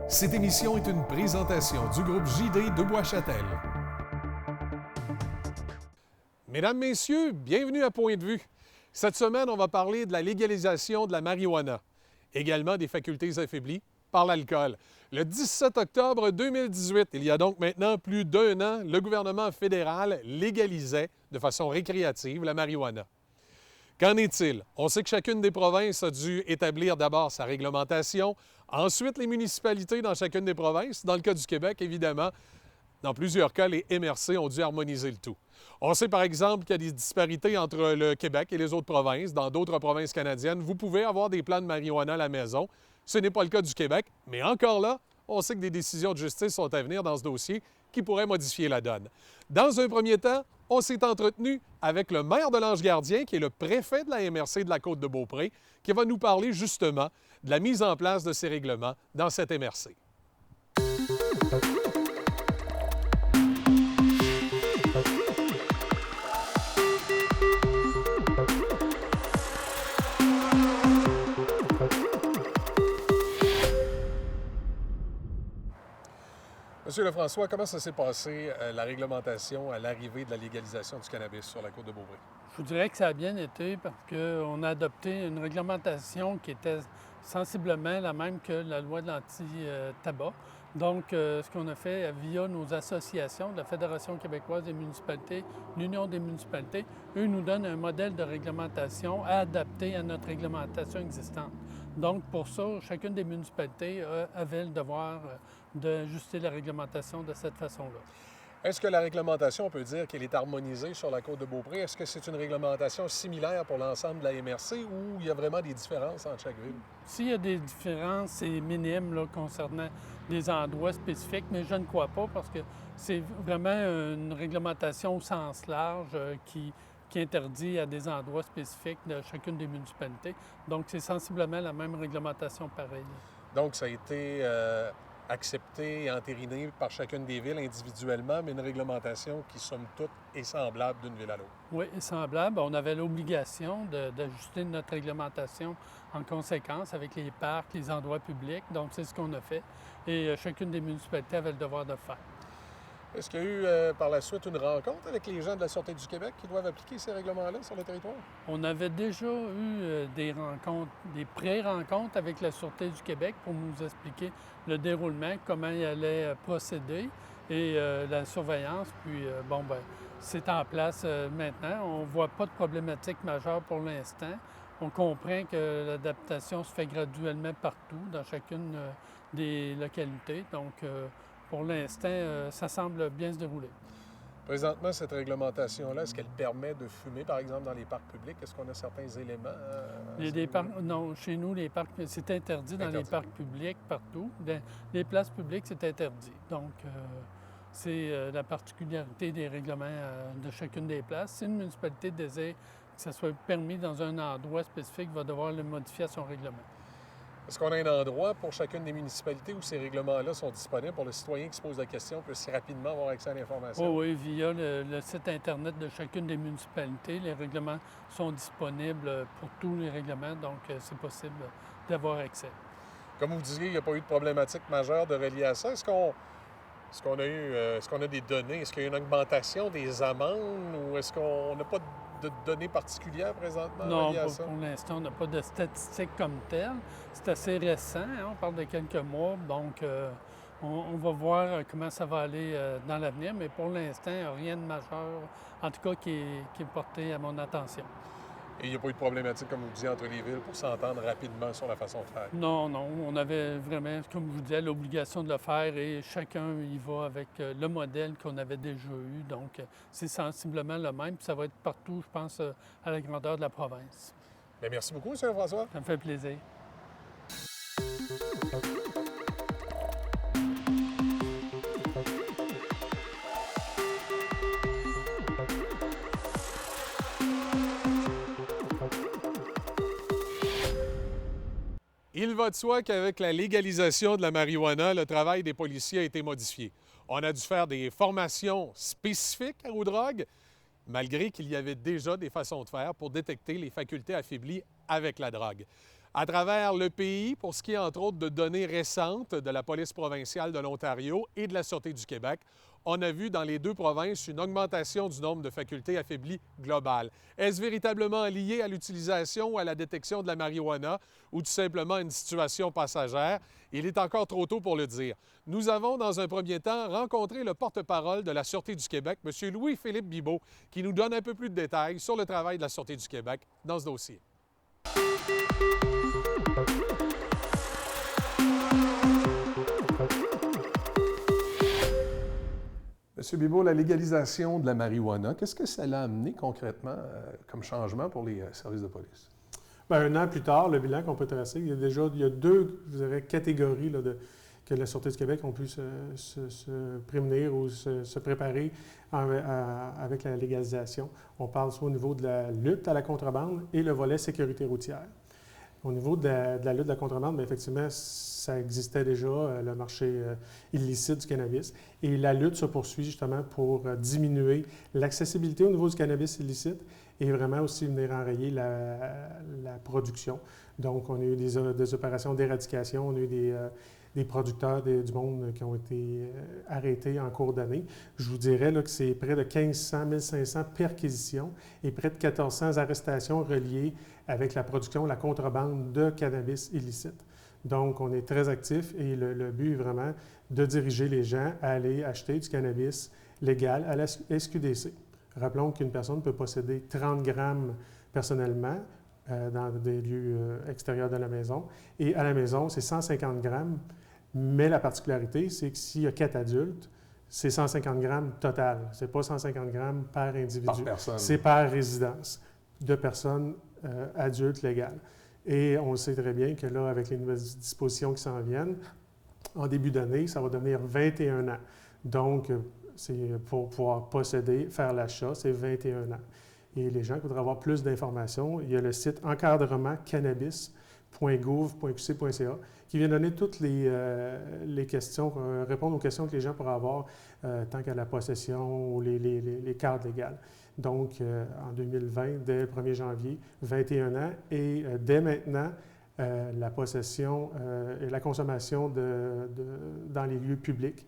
Cette émission est une présentation du groupe JD de Bois-Châtel. Mesdames, Messieurs, bienvenue à Point de vue. Cette semaine, on va parler de la légalisation de la marijuana, également des facultés affaiblies par l'alcool. Le 17 octobre 2018, il y a donc maintenant plus d'un an, le gouvernement fédéral légalisait de façon récréative la marijuana. Qu'en est-il? On sait que chacune des provinces a dû établir d'abord sa réglementation, ensuite les municipalités dans chacune des provinces. Dans le cas du Québec, évidemment, dans plusieurs cas, les MRC ont dû harmoniser le tout. On sait par exemple qu'il y a des disparités entre le Québec et les autres provinces. Dans d'autres provinces canadiennes, vous pouvez avoir des plants de marijuana à la maison. Ce n'est pas le cas du Québec, mais encore là, on sait que des décisions de justice sont à venir dans ce dossier qui pourraient modifier la donne. Dans un premier temps, on s'est entretenu avec le maire de l'Ange-Gardien, qui est le préfet de la MRC de la Côte-de-Beaupré, qui va nous parler justement de la mise en place de ces règlements dans cette MRC. Monsieur Lefrançois, comment ça s'est passé, la réglementation à l'arrivée de la légalisation du cannabis sur la Côte-de-Beaupré? Je vous dirais que ça a bien été parce qu'on a adopté une réglementation qui était sensiblement la même que la loi de l'anti-tabac. Donc, ce qu'on a fait via nos associations, la Fédération québécoise des municipalités, l'Union des municipalités, eux nous donnent un modèle de réglementation adapté à notre réglementation existante. Donc, pour ça, chacune des municipalités avait le devoir d'ajuster la réglementation de cette façon-là. Est-ce que la réglementation, on peut dire qu'elle est harmonisée sur la Côte-de-Beaupré? Est-ce que c'est une réglementation similaire pour l'ensemble de la MRC ou il y a vraiment des différences entre chaque ville? S'il y a des différences, c'est minime là, concernant des endroits spécifiques, mais je ne crois pas parce que c'est vraiment une réglementation au sens large qui interdit à des endroits spécifiques de chacune des municipalités. Donc, c'est sensiblement la même réglementation pareille. Donc, ça a été accepté et entériné par chacune des villes individuellement, mais une réglementation qui, somme toute, est semblable d'une ville à l'autre. Oui, est semblable. On avait l'obligation d'ajuster notre réglementation en conséquence avec les parcs, les endroits publics. Donc, c'est ce qu'on a fait. Et chacune des municipalités avait le devoir de le faire. Est-ce qu'il y a eu par la suite une rencontre avec les gens de la Sûreté du Québec qui doivent appliquer ces règlements-là sur le territoire? On avait déjà eu des rencontres, des pré-rencontres avec la Sûreté du Québec pour nous expliquer le déroulement, comment ils allaient procéder et la surveillance. Puis, c'est en place maintenant. On ne voit pas de problématique majeure pour l'instant. On comprend que l'adaptation se fait graduellement partout, dans chacune des localités. Donc, pour l'instant, ça semble bien se dérouler. Présentement, cette réglementation-là, est-ce qu'elle permet de fumer, par exemple, dans les parcs publics? Est-ce qu'on a certains éléments? Non, chez nous, les parcs, c'est interdit dans les parcs publics, partout. Dans les places publiques, c'est interdit. Donc, c'est la particularité des règlements de chacune des places. Si une municipalité désire que ça soit permis dans un endroit spécifique, va devoir le modifier à son règlement. Est-ce qu'on a un endroit pour chacune des municipalités où ces règlements-là sont disponibles pour le citoyen qui se pose la question peut si rapidement avoir accès à l'information? Oui, via le site Internet de chacune des municipalités. Les règlements sont disponibles pour tous les règlements, donc c'est possible d'avoir accès. Comme vous disiez, il n'y a pas eu de problématique majeure de relier à ça. Est-ce qu'on a des données? Est-ce qu'il y a une augmentation des amendes ou est-ce qu'on n'a pas de données particulières présentement reliées à ça? Non, pour l'instant, on n'a pas de statistiques comme telles. C'est assez récent, hein? On parle de quelques mois, donc on va voir comment ça va aller dans l'avenir, mais pour l'instant, rien de majeur, en tout cas qui est porté à mon attention. Et il n'y a pas eu de problématique, comme vous disiez, entre les villes pour s'entendre rapidement sur la façon de faire? Non, on avait vraiment, comme je vous disais, l'obligation de le faire et chacun y va avec le modèle qu'on avait déjà eu. Donc, c'est sensiblement le même, puis ça va être partout, je pense, à la grandeur de la province. Bien, merci beaucoup, M. François. Ça me fait plaisir. Il va de soi qu'avec la légalisation de la marijuana, le travail des policiers a été modifié. On a dû faire des formations spécifiques aux drogues, malgré qu'il y avait déjà des façons de faire pour détecter les facultés affaiblies avec la drogue. À travers le pays, pour ce qui est entre autres de données récentes de la police provinciale de l'Ontario et de la Sûreté du Québec, on a vu dans les deux provinces une augmentation du nombre de facultés affaiblies globales. Est-ce véritablement lié à l'utilisation ou à la détection de la marijuana ou tout simplement une situation passagère? Il est encore trop tôt pour le dire. Nous avons, dans un premier temps, rencontré le porte-parole de la Sûreté du Québec, M. Louis-Philippe Bibeau, qui nous donne un peu plus de détails sur le travail de la Sûreté du Québec dans ce dossier. Monsieur Bibeau, la légalisation de la marijuana, qu'est-ce que ça l'a amené concrètement comme changement pour les services de police? Bien, un an plus tard, le bilan qu'on peut tracer, il y a deux, je dirais, catégories là, que la Sûreté du Québec ont pu se prémunir ou se préparer avec la légalisation. On parle soit au niveau de la lutte à la contrebande et le volet sécurité routière. Au niveau de la lutte de la contrebande, bien, effectivement, ça existait déjà, le marché illicite du cannabis. Et la lutte se poursuit justement pour diminuer l'accessibilité au niveau du cannabis illicite et vraiment aussi venir enrayer la production. Donc, on a eu des opérations d'éradication, on a eu des producteurs du monde qui ont été arrêtés en cours d'année. Je vous dirais là, que c'est près de 1500, 1500 perquisitions et près de 1400 arrestations reliées avec la production, la contrebande de cannabis illicite. Donc, on est très actifs et le but est vraiment de diriger les gens à aller acheter du cannabis légal à la SQDC. Rappelons qu'une personne peut posséder 30 grammes personnellement dans des lieux extérieurs de la maison. Et à la maison, c'est 150 grammes. Mais la particularité, c'est que s'il y a 4 adultes, c'est 150 grammes total. Ce n'est pas 150 grammes par individu. Par personne. C'est par résidence de personnes adultes légales. Et on sait très bien que là, avec les nouvelles dispositions qui s'en viennent, en début d'année, ça va devenir 21 ans. Donc, c'est pour pouvoir posséder, faire l'achat, c'est 21 ans. Et les gens qui voudraient avoir plus d'informations, il y a le site encadrementcannabis.gouv.qc.ca qui vient donner toutes les questions, répondre aux questions que les gens pourraient avoir tant qu'à la possession ou les cadres légales. Donc, en 2020, dès le 1er janvier, 21 ans, et dès maintenant, la possession et la consommation dans les lieux publics,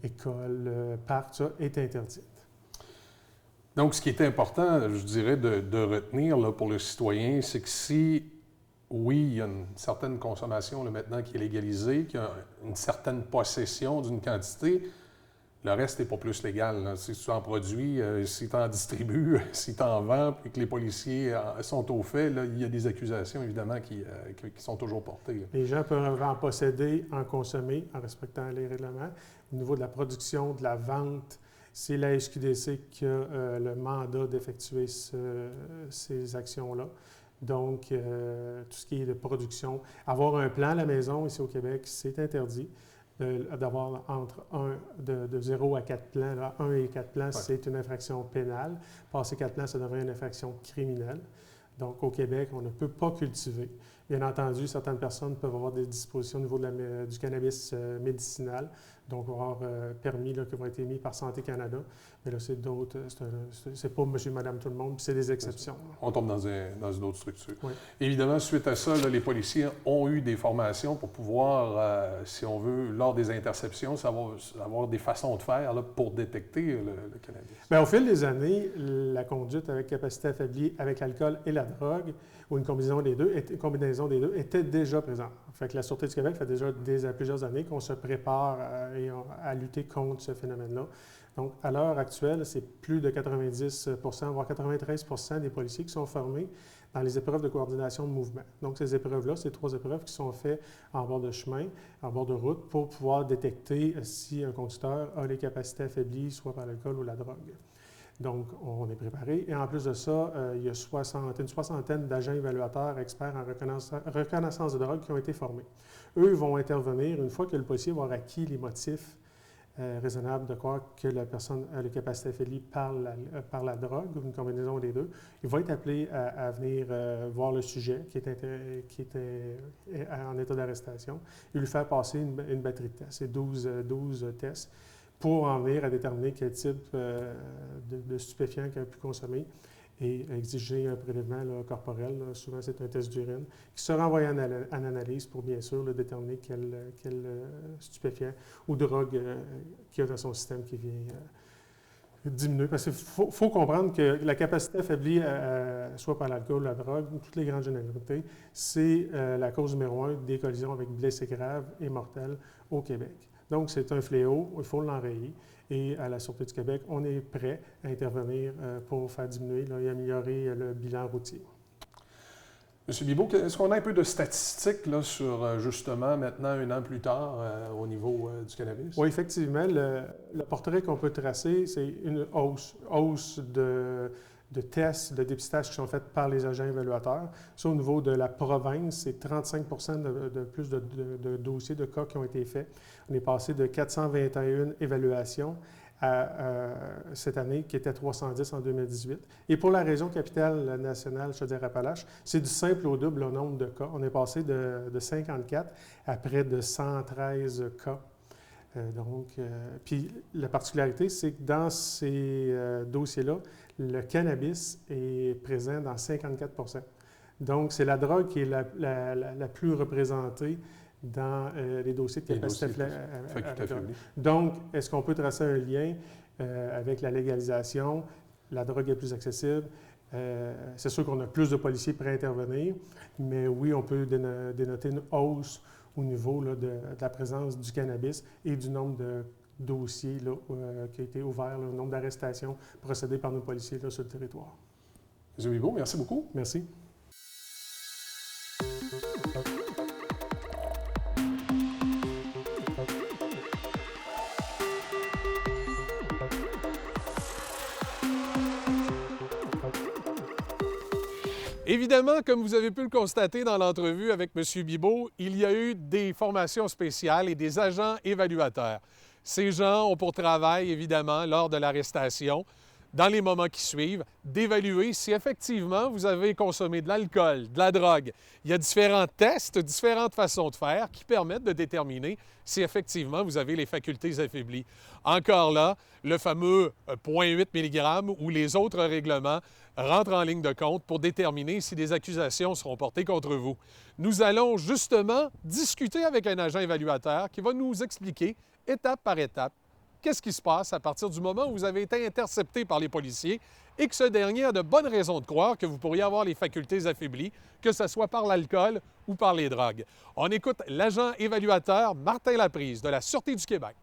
écoles, parcs, ça, est interdite. Donc, ce qui est important, je dirais, de retenir là, pour le citoyen, c'est que si, oui, il y a une certaine consommation là, maintenant qui est légalisée, qu'il y a une certaine possession d'une quantité, le reste n'est pas plus légal. Là. Si tu en produis, si tu en distribues, si tu en vends, puis que les policiers sont au fait, là, il y a des accusations, évidemment, qui sont toujours portées. Là. Les gens peuvent en posséder, en consommer, en respectant les règlements. Au niveau de la production, de la vente, c'est la SQDC qui a le mandat d'effectuer ces actions-là. Donc, tout ce qui est de production. Avoir un plan à la maison, ici au Québec, c'est interdit. D'avoir de 0 à 4 plans. Là, 1 et 4 plans, c'est une infraction pénale. Passer 4 plans, ça devient une infraction criminelle. Donc, au Québec, on ne peut pas cultiver. Bien entendu, certaines personnes peuvent avoir des dispositions au niveau du cannabis médicinal. Donc, on va avoir permis là, qui vont être émis par Santé Canada. Mais là, c'est d'autres. C'est pas monsieur, madame, tout le monde, puis c'est des exceptions. On tombe dans une autre structure. Oui. Évidemment, suite à ça, là, les policiers ont eu des formations pour pouvoir, si on veut, lors des interceptions, avoir des façons de faire là, pour détecter le cannabis. Bien, au fil des années, la conduite avec capacité affaiblie avec l'alcool et la drogue, ou une combinaison des deux, était déjà présente. Fait que la Sûreté du Québec fait déjà plusieurs années qu'on se prépare à lutter contre ce phénomène-là. Donc, à l'heure actuelle, c'est plus de 90 voire 93 des policiers qui sont formés dans les épreuves de coordination de mouvement. Donc, ces épreuves-là, c'est 3 épreuves qui sont faites en bord de chemin, en bord de route, pour pouvoir détecter si un conducteur a les capacités affaiblies, soit par l'alcool ou la drogue. Donc, on est préparé. Et en plus de ça, il y a une soixantaine d'agents évaluateurs experts en reconnaissance de drogue qui ont été formés. Eux vont intervenir une fois que le policier va avoir acquis les motifs raisonnables de croire que la personne a les capacités affaiblies par la drogue, ou une combinaison des deux. Il va être appelé à venir voir le sujet qui était en état d'arrestation et lui faire passer une batterie de tests. C'est 12 tests pour en venir à déterminer quel type de stupéfiant qu'il a pu consommer et exiger un prélèvement là, corporel. Là. Souvent, c'est un test d'urine qui sera envoyé en analyse pour bien sûr là, déterminer quel stupéfiant ou drogue qu'il y a dans son système qui vient diminuer. Parce qu'il faut comprendre que la capacité affaiblie, soit par l'alcool ou la drogue, ou toutes les grandes généralités, c'est la cause numéro 1 des collisions avec blessés graves et mortels au Québec. Donc, c'est un fléau, il faut l'enrayer. Et à la Sûreté du Québec, on est prêt à intervenir pour faire diminuer là, et améliorer le bilan routier. M. Bibeau, est-ce qu'on a un peu de statistiques là, sur justement maintenant, un an plus tard, au niveau du cannabis? Oui, effectivement. Le portrait qu'on peut tracer, c'est une hausse de tests, de dépistage qui sont faits par les agents évaluateurs. Ça, au niveau de la province, c'est 35 de plus de dossiers, de cas qui ont été faits. On est passé de 421 évaluations cette année, qui était 310 en 2018. Et pour la région capitale nationale, Chaudière-Appalaches, c'est du simple au double au nombre de cas. On est passé de 54 à près de 113 cas. Puis la particularité, c'est que dans ces dossiers-là, le cannabis est présent dans 54 Donc, c'est la drogue qui est la plus représentée dans les dossiers de capacité affaiblie. Donc, est-ce qu'on peut tracer un lien avec la légalisation? La drogue est plus accessible. C'est sûr qu'on a plus de policiers prêts à intervenir, mais oui, on peut dénoter une hausse au niveau là, de la présence du cannabis et du nombre de dossiers là, qui a été ouvert, le nombre d'arrestations procédées par nos policiers là, sur le territoire. M. Bibeau, merci beaucoup. Merci. Évidemment, comme vous avez pu le constater dans l'entrevue avec M. Bibeau, il y a eu des formations spéciales et des agents évaluateurs. Ces gens ont pour travail, évidemment, lors de l'arrestation, dans les moments qui suivent, d'évaluer si effectivement vous avez consommé de l'alcool, de la drogue. Il y a différents tests, différentes façons de faire qui permettent de déterminer si effectivement vous avez les facultés affaiblies. Encore là, le fameux 0,8 mg ou les autres règlements rentrent en ligne de compte pour déterminer si des accusations seront portées contre vous. Nous allons justement discuter avec un agent évaluateur qui va nous expliquer, étape par étape, qu'est-ce qui se passe à partir du moment où vous avez été intercepté par les policiers et que ce dernier a de bonnes raisons de croire que vous pourriez avoir les facultés affaiblies, que ce soit par l'alcool ou par les drogues. On écoute l'agent évaluateur Martin Laprise de la Sûreté du Québec.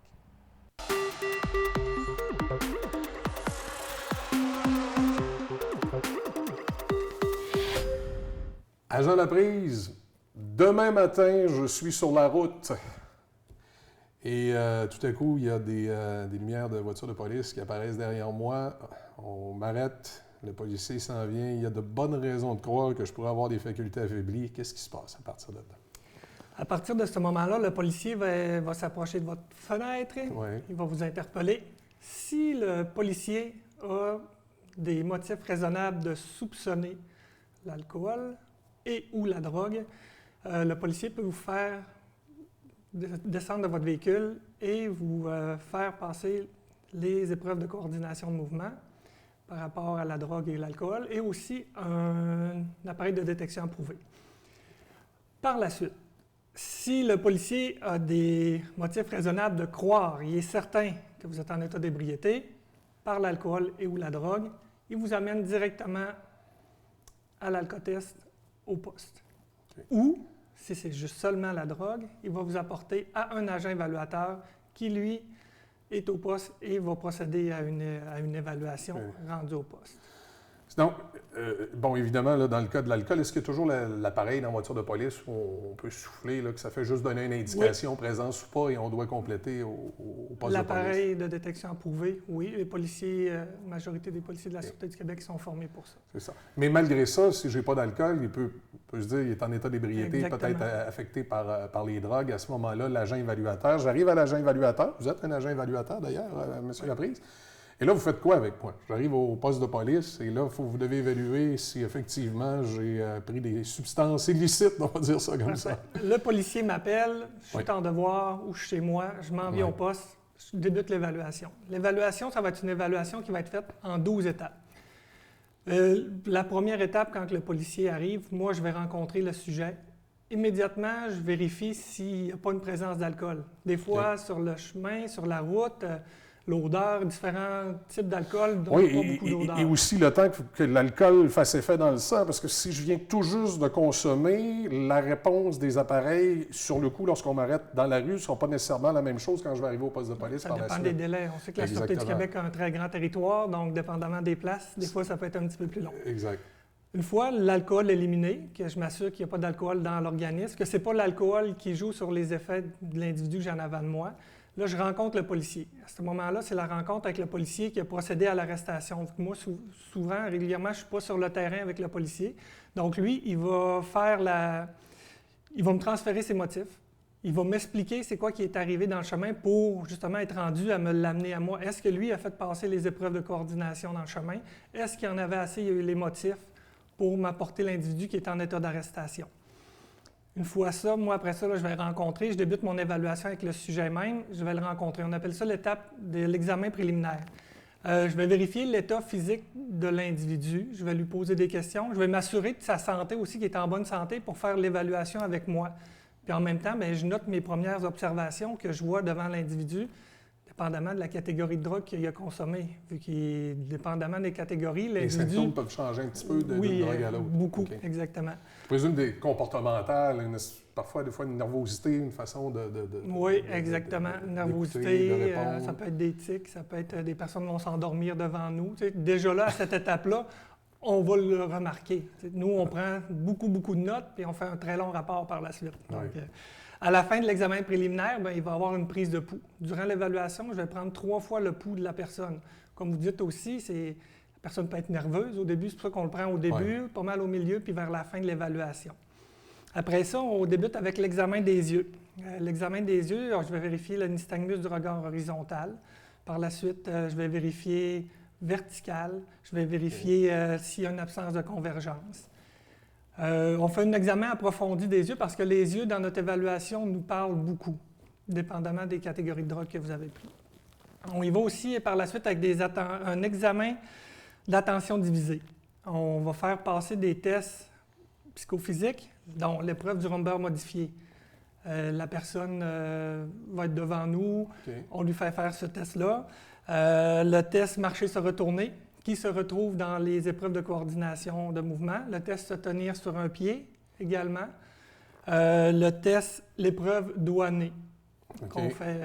Agent Laprise, demain matin, je suis sur la route. Et tout à coup, il y a des lumières de voitures de police qui apparaissent derrière moi. On m'arrête, le policier s'en vient. Il y a de bonnes raisons de croire que je pourrais avoir des facultés affaiblies. Qu'est-ce qui se passe à partir de là? À partir de ce moment-là, le policier va s'approcher de votre fenêtre. Ouais. Il va vous interpeller. Si le policier a des motifs raisonnables de soupçonner l'alcool et ou la drogue, le policier peut vous faire descendre de votre véhicule et vous faire passer les épreuves de coordination de mouvement par rapport à la drogue et l'alcool, et aussi un appareil de détection approuvé. Par la suite, si le policier a des motifs raisonnables de croire, il est certain que vous êtes en état d'ébriété par l'alcool et ou la drogue, il vous amène directement à l'alcotest au poste. Okay. Ou, si c'est juste seulement la drogue, il va vous apporter à un agent évaluateur qui, lui, est au poste et va procéder à une évaluation rendue au poste. Donc, bon, évidemment, là, dans le cas de l'alcool, est-ce qu'il y a toujours l'appareil dans la voiture de police où on peut souffler, là, que ça fait juste donner une indication, présence ou pas, et on doit compléter au poste de police? L'appareil de détection approuvé, oui. Les policiers, la majorité des policiers de la Sûreté du Québec sont formés pour ça. C'est ça. Mais malgré ça, si je n'ai pas d'alcool, il peut se dire qu'il est en état d'ébriété, peut-être affecté par les drogues. À ce moment-là, l'agent évaluateur, j'arrive à l'agent évaluateur. Vous êtes un agent évaluateur, d'ailleurs, M. Laprise. Et là, vous faites quoi avec moi? J'arrive au poste de police et là, vous devez évaluer si effectivement j'ai pris des substances illicites, on va dire ça comme ça. Le policier m'appelle, je suis en devoir ou je suis chez moi, je m'en viens au poste, je débute l'évaluation. L'évaluation, ça va être une évaluation qui va être faite en 12 étapes. La première étape, quand le policier arrive, moi, je vais rencontrer le sujet. Immédiatement, je vérifie s'il n'y a pas une présence d'alcool. Des fois, sur le chemin, sur la route, l'odeur, différents types d'alcool donnent pas beaucoup d'odeur. Et aussi le temps que l'alcool fasse effet dans le sang, parce que si je viens tout juste de consommer, la réponse des appareils sur le coup, lorsqu'on m'arrête dans la rue, ne sera pas nécessairement la même chose quand je vais arriver au poste de police par la suite. Ça dépend des délais. On sait que la Sûreté du Québec a un très grand territoire, donc dépendamment des places, des fois, ça peut être un petit peu plus long. Exact. Une fois l'alcool éliminé, que je m'assure qu'il n'y a pas d'alcool dans l'organisme, que ce n'est pas l'alcool qui joue sur les effets de l'individu que j'ai en avant de moi, là, je rencontre le policier. À ce moment-là, c'est la rencontre avec le policier qui a procédé à l'arrestation. Moi, souvent, régulièrement, je ne suis pas sur le terrain avec le policier. Donc, lui, il va me transférer ses motifs. Il va m'expliquer c'est quoi qui est arrivé dans le chemin pour, justement, être rendu à me l'amener à moi. Est-ce que lui a fait passer les épreuves de coordination dans le chemin? Est-ce qu'il y en avait assez? Il y a eu les motifs pour m'apporter l'individu qui est en état d'arrestation. Une fois ça, moi, après ça, là, je vais rencontrer, je débute mon évaluation avec le sujet même, je vais le rencontrer. On appelle ça l'étape de l'examen préliminaire. Je vais vérifier l'état physique de l'individu, je vais lui poser des questions, je vais m'assurer de sa santé aussi, qu'il est en bonne santé pour faire l'évaluation avec moi. Puis en même temps, bien, je note mes premières observations que je vois devant l'individu, dépendamment de la catégorie de drogue qu'il a consommée. Vu qu'il dépendamment des catégories, l'individu... Les symptômes peuvent changer un petit peu d'une drogue à l'autre. Beaucoup, okay. Exactement. Je présume des comportementales, parfois, des fois, une nervosité, une façon de oui, exactement. Une nervosité, ça peut être des tics, ça peut être des personnes qui vont s'endormir devant nous. Tu sais, déjà là, à cette étape-là, on va le remarquer. Tu sais, nous, on prend beaucoup de notes, puis on fait un très long rapport par la suite. Donc, à la fin de l'examen préliminaire, bien, il va y avoir une prise de pouls. Durant l'évaluation, je vais prendre 3 fois le pouls de la personne. Comme vous dites aussi, la personne peut être nerveuse au début, c'est pour ça qu'on le prend au début, pas mal au milieu, puis vers la fin de l'évaluation. Après ça, on débute avec l'examen des yeux. L'examen des yeux, alors, je vais vérifier le nystagmus du regard horizontal. Par la suite, je vais vérifier vertical. Je vais vérifier s'il y a une absence de convergence. On fait un examen approfondi des yeux parce que les yeux, dans notre évaluation, nous parlent beaucoup, dépendamment des catégories de drogue que vous avez prises. On y va aussi par la suite avec un examen d'attention divisée. On va faire passer des tests psychophysiques, dont l'épreuve du Rumber modifié. La personne va être devant nous, on lui fait faire ce test-là. Le test marcher se retourner, qui se retrouve dans les épreuves de coordination de mouvement. Le test se tenir sur un pied également. Le test, l'épreuve douanée. Qu'on fait,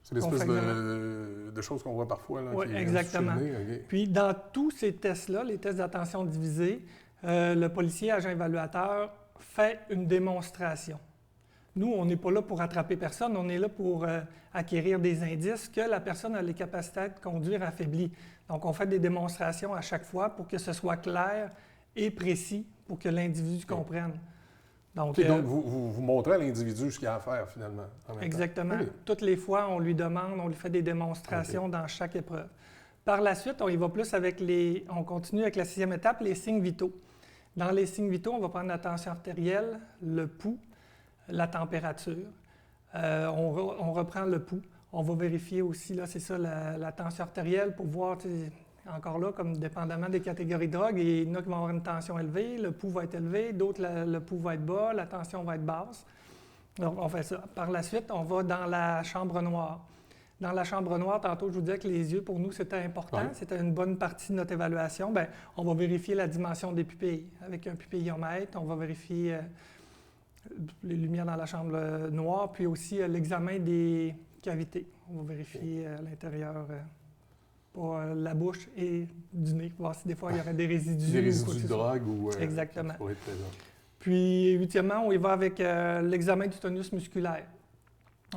c'est l'espèce de choses qu'on voit parfois. Là, oui, exactement. Puis dans tous ces tests-là, les tests d'attention divisée, le policier, agent évaluateur, fait une démonstration. Nous, on n'est pas là pour attraper personne, on est là pour acquérir des indices que la personne a les capacités de conduire affaiblies. Donc, on fait des démonstrations à chaque fois pour que ce soit clair et précis pour que l'individu comprenne. Donc, donc vous montrez à l'individu ce qu'il a à faire, finalement. Exactement. Toutes les fois, on lui demande, on lui fait des démonstrations dans chaque épreuve. Par la suite, on y va plus avec on continue avec la 6e étape, les signes vitaux. Dans les signes vitaux, on va prendre la tension artérielle, le pouls, la température. On reprend le pouls. On va vérifier aussi, là, c'est ça, la tension artérielle pour voir, encore là, comme dépendamment des catégories de drogue, il y en a qui vont avoir une tension élevée, le pouls va être élevé, d'autres, le pouls va être bas, la tension va être basse. Donc, on fait ça. Par la suite, on va dans la chambre noire. Dans la chambre noire, tantôt, je vous disais que les yeux, pour nous, c'était important. Ouais. C'était une bonne partie de notre évaluation. Bien, on va vérifier la dimension des pupilles. Avec un pupillomètre, on va vérifier les lumières dans la chambre noire, puis aussi l'examen des cavités. On va vérifier à l'intérieur pour la bouche et du nez, pour voir si des fois il y aurait des résidus. Des résidus de drogue ou... Exactement. Qui pourraient être présents. Puis, 8e, on y va avec l'examen du tonus musculaire.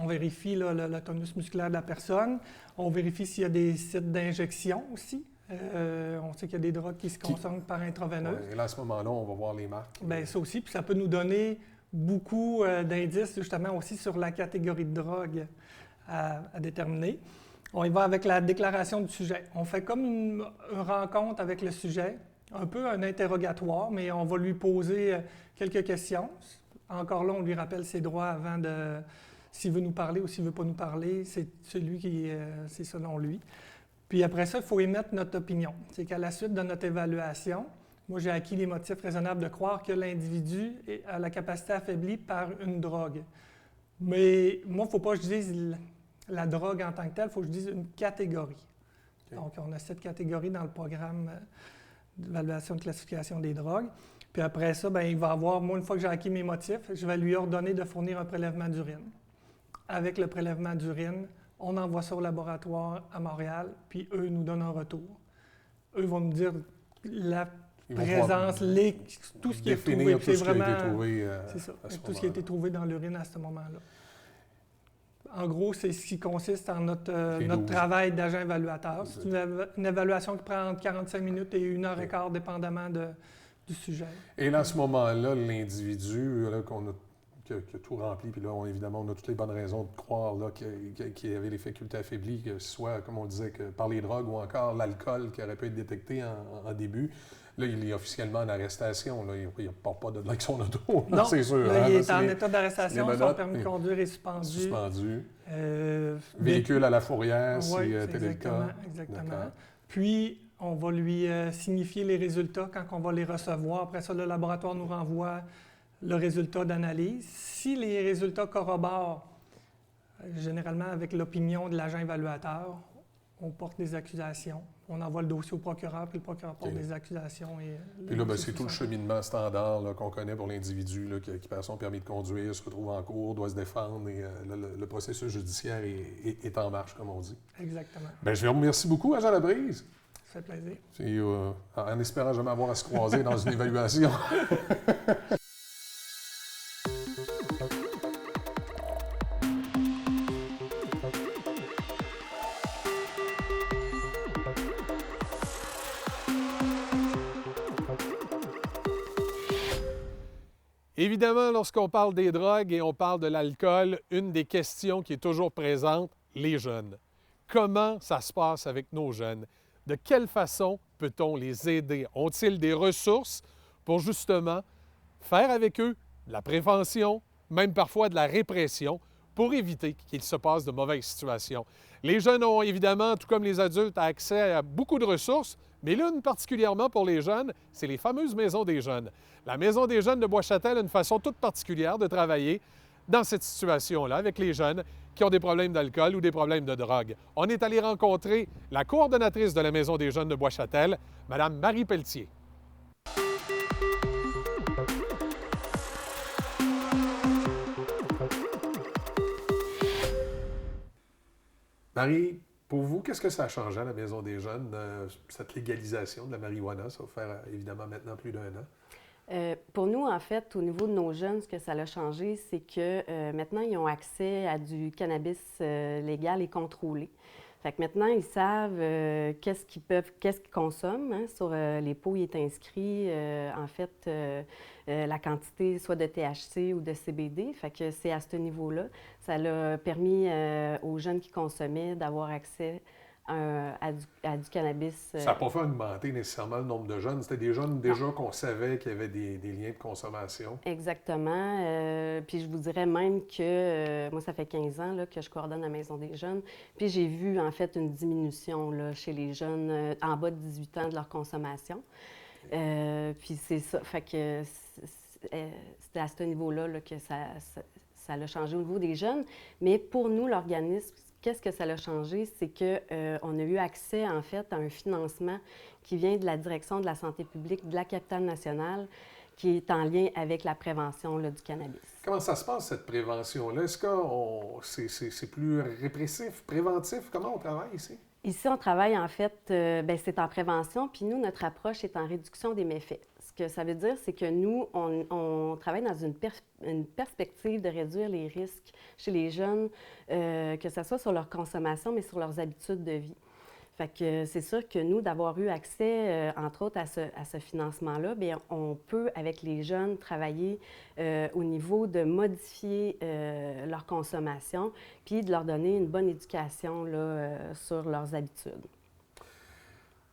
On vérifie là, le tonus musculaire de la personne. On vérifie s'il y a des sites d'injection aussi. On sait qu'il y a des drogues qui se consomment par intraveineuse. Ouais, et là, à ce moment-là, on va voir les marques. Bien, ça aussi, puis ça peut nous donner beaucoup d'indices justement aussi sur la catégorie de drogue à déterminer. On y va avec la déclaration du sujet. On fait comme une rencontre avec le sujet, un peu un interrogatoire, mais on va lui poser quelques questions. Encore là, on lui rappelle ses droits avant de... S'il veut nous parler ou s'il ne veut pas nous parler, c'est celui qui... c'est selon lui. Puis après ça, il faut émettre notre opinion. C'est qu'à la suite de notre évaluation, moi, j'ai acquis les motifs raisonnables de croire que l'individu a la capacité affaiblie par une drogue. Mais moi, il ne faut pas que je dise la drogue en tant que telle, il faut que je dise une catégorie. Okay. Donc, on a 7 catégories dans le programme d'évaluation de classification des drogues. Puis après ça, bien, il va avoir, moi, une fois que j'ai acquis mes motifs, je vais lui ordonner de fournir un prélèvement d'urine. Avec le prélèvement d'urine, on envoie ça au laboratoire à Montréal, puis eux nous donnent un retour. Eux vont nous dire la présence, tout ce qui est trouvé. C'est vraiment, c'est ça, tout ce qui a été trouvé dans l'urine à ce moment-là. En gros, c'est ce qui consiste en notre travail d'agent évaluateur. C'est une évaluation qui prend entre 45 minutes et 1h15, dépendamment du sujet. Et là, à ce moment-là, l'individu qui a tout rempli, puis là, évidemment, on a toutes les bonnes raisons de croire qu'il avait les facultés affaiblies, que ce soit, comme on disait, que par les drogues ou encore l'alcool qui aurait pu être détecté en début. Là, il est officiellement en arrestation. Là. Il ne part pas de là avec son auto, non, c'est sûr. Là, il est en état d'arrestation, son permis de conduire est suspendu. Véhicule à la fourrière, si tel est le cas. Exactement. Puis, on va lui signifier les résultats quand on va les recevoir. Après ça, le laboratoire nous renvoie le résultat d'analyse. Si les résultats corroborent, généralement avec l'opinion de l'agent évaluateur, on porte des accusations. On envoie le dossier au procureur, puis le procureur porte des accusations. Puis là, c'est tout le cheminement standard qu'on connaît pour l'individu qui perd son permis de conduire, se retrouve en cours, doit se défendre, et le processus judiciaire est en marche, comme on dit. Exactement. Bien, je vous remercie beaucoup, agent Labrise. Ça fait plaisir. Et, en espérant jamais avoir à se croiser dans une évaluation. Évidemment, lorsqu'on parle des drogues et on parle de l'alcool, une des questions qui est toujours présente, les jeunes. Comment ça se passe avec nos jeunes? De quelle façon peut-on les aider? Ont-ils des ressources pour justement faire avec eux de la prévention, même parfois de la répression, pour éviter qu'il se passe de mauvaises situations? Les jeunes ont évidemment, tout comme les adultes, accès à beaucoup de ressources, mais l'une particulièrement pour les jeunes, c'est les fameuses maisons des jeunes. La Maison des jeunes de Bois-Châtel a une façon toute particulière de travailler dans cette situation-là avec les jeunes qui ont des problèmes d'alcool ou des problèmes de drogue. On est allé rencontrer la coordonnatrice de la Maison des jeunes de Bois-Châtel, Mme Marie Pelletier. Marie, pour vous, qu'est-ce que ça a changé à la Maison des jeunes, cette légalisation de la marijuana? Ça va faire évidemment maintenant plus d'1 an. Pour nous, en fait, au niveau de nos jeunes, ce que ça a changé, c'est que maintenant, ils ont accès à du cannabis légal et contrôlé. Fait que maintenant, ils savent qu'est-ce qu'ils consomment. Hein. Sur les pots, il est inscrit, en fait, la quantité soit de THC ou de CBD. Fait que c'est à ce niveau-là. Ça a permis aux jeunes qui consommaient d'avoir accès à du cannabis. Ça n'a pas fait augmenter nécessairement le nombre de jeunes. C'était des jeunes déjà qu'on savait qu'il y avait des liens de consommation. Exactement. Puis je vous dirais même que moi, ça fait 15 ans là, que je coordonne la Maison des jeunes. Puis j'ai vu en fait une diminution là, chez les jeunes en bas de 18 ans de leur consommation. Puis c'est ça. Fait que c'était à ce niveau-là là, que ça a changé au niveau des jeunes. Mais pour nous, l'organisme, qu'est-ce que ça a changé? C'est qu'on a eu accès, en fait, à un financement qui vient de la Direction de la santé publique de la capitale nationale, qui est en lien avec la prévention là, du cannabis. Comment ça se passe, cette prévention-là? Est-ce que c'est plus répressif, préventif? Comment on travaille ici? Ici, on travaille, en fait, c'est en prévention, puis nous, notre approche est en réduction des méfaits. Ce que ça veut dire, c'est que nous, on travaille dans une perspective de réduire les risques chez les jeunes, que ce soit sur leur consommation, mais sur leurs habitudes de vie. Fait que c'est sûr que nous, d'avoir eu accès, entre autres, à ce financement-là, bien, on peut, avec les jeunes, travailler au niveau de modifier leur consommation, puis de leur donner une bonne éducation là, sur leurs habitudes.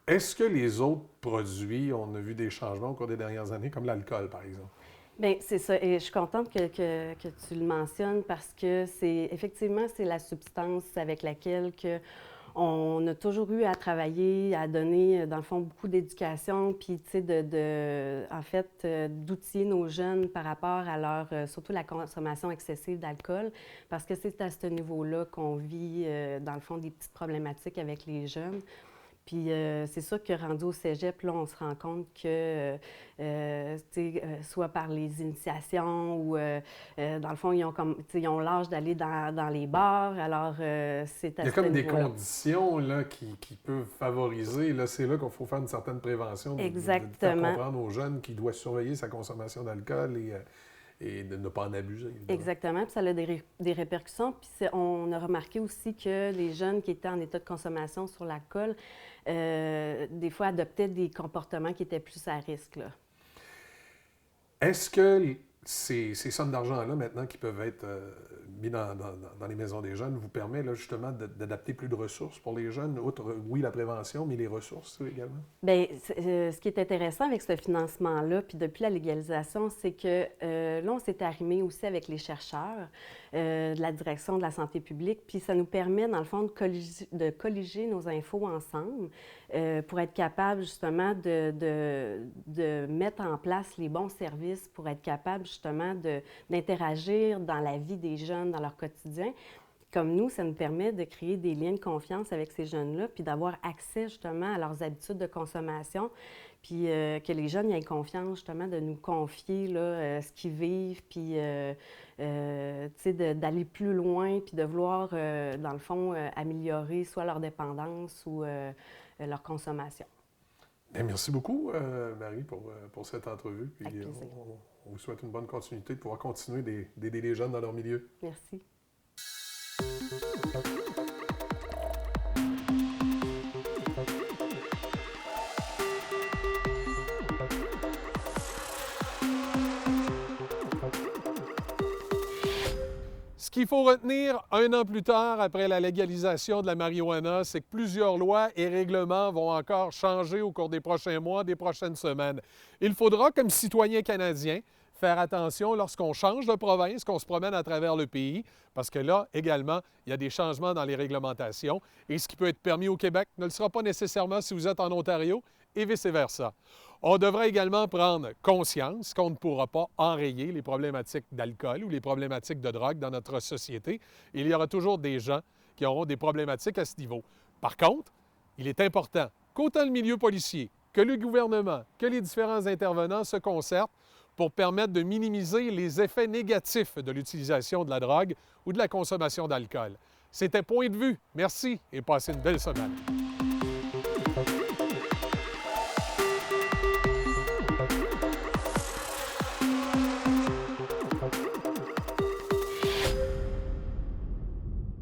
Est-ce que les autres produits, on a vu des changements au cours des dernières années, comme l'alcool, par exemple? Bien, c'est ça. Et je suis contente que tu le mentionnes parce que effectivement, c'est la substance avec laquelle On a toujours eu à travailler, à donner, dans le fond, beaucoup d'éducation, puis, tu sais, en fait, d'outiller nos jeunes par rapport à leur, surtout la consommation excessive d'alcool, parce que c'est à ce niveau-là qu'on vit, dans le fond, des petites problématiques avec les jeunes. Puis c'est sûr que rendu au cégep, là, on se rend compte que, soit par les initiations ou, dans le fond, ils ont l'âge d'aller dans les bars. Alors, c'est à Il y a ce comme des niveau-là. conditions là, qui peuvent favoriser. Là, c'est là qu'il faut faire une certaine prévention. De faire Exactement. comprendre aux jeunes qu'ils doivent surveiller sa consommation d'alcool et de ne pas en abuser. Évidemment. Exactement, puis ça a des répercussions. Puis on a remarqué aussi que les jeunes qui étaient en état de consommation sur l'alcool, des fois adoptaient des comportements qui étaient plus à risque, là. Est-ce que ces sommes d'argent-là, maintenant, qui peuvent être mis dans les maisons des jeunes, vous permet là, justement d'adapter plus de ressources pour les jeunes, outre, oui, la prévention, mais les ressources également? Bien, ce qui est intéressant avec ce financement-là, puis depuis la légalisation, c'est que là, on s'est arrimé aussi avec les chercheurs de la direction de la santé publique, puis ça nous permet, dans le fond, de colliger nos infos ensemble pour être capable, justement, de mettre en place les bons services pour être capable, justement, d'interagir dans la vie des jeunes, dans leur quotidien. Comme nous, ça nous permet de créer des liens de confiance avec ces jeunes-là, puis d'avoir accès justement à leurs habitudes de consommation, puis que les jeunes aient confiance justement de nous confier là, ce qu'ils vivent, puis d'aller plus loin, puis de vouloir, dans le fond, améliorer soit leur dépendance ou leur consommation. Bien, merci beaucoup, Marie, pour cette entrevue. Puis, Avec plaisir. on vous souhaite une bonne continuité de pouvoir continuer d'aider les jeunes dans leur milieu. Merci. Ce qu'il faut retenir 1 an plus tard, après la légalisation de la marijuana, c'est que plusieurs lois et règlements vont encore changer au cours des prochains mois, des prochaines semaines. Il faudra, comme citoyens canadiens, faire attention lorsqu'on change de province, qu'on se promène à travers le pays, parce que là, également, il y a des changements dans les réglementations. Et ce qui peut être permis au Québec ne le sera pas nécessairement si vous êtes en Ontario, et vice-versa. On devra également prendre conscience qu'on ne pourra pas enrayer les problématiques d'alcool ou les problématiques de drogue dans notre société. Il y aura toujours des gens qui auront des problématiques à ce niveau. Par contre, il est important qu'autant le milieu policier, que le gouvernement, que les différents intervenants se concertent pour permettre de minimiser les effets négatifs de l'utilisation de la drogue ou de la consommation d'alcool. C'était Point de vue. Merci et passez une belle semaine.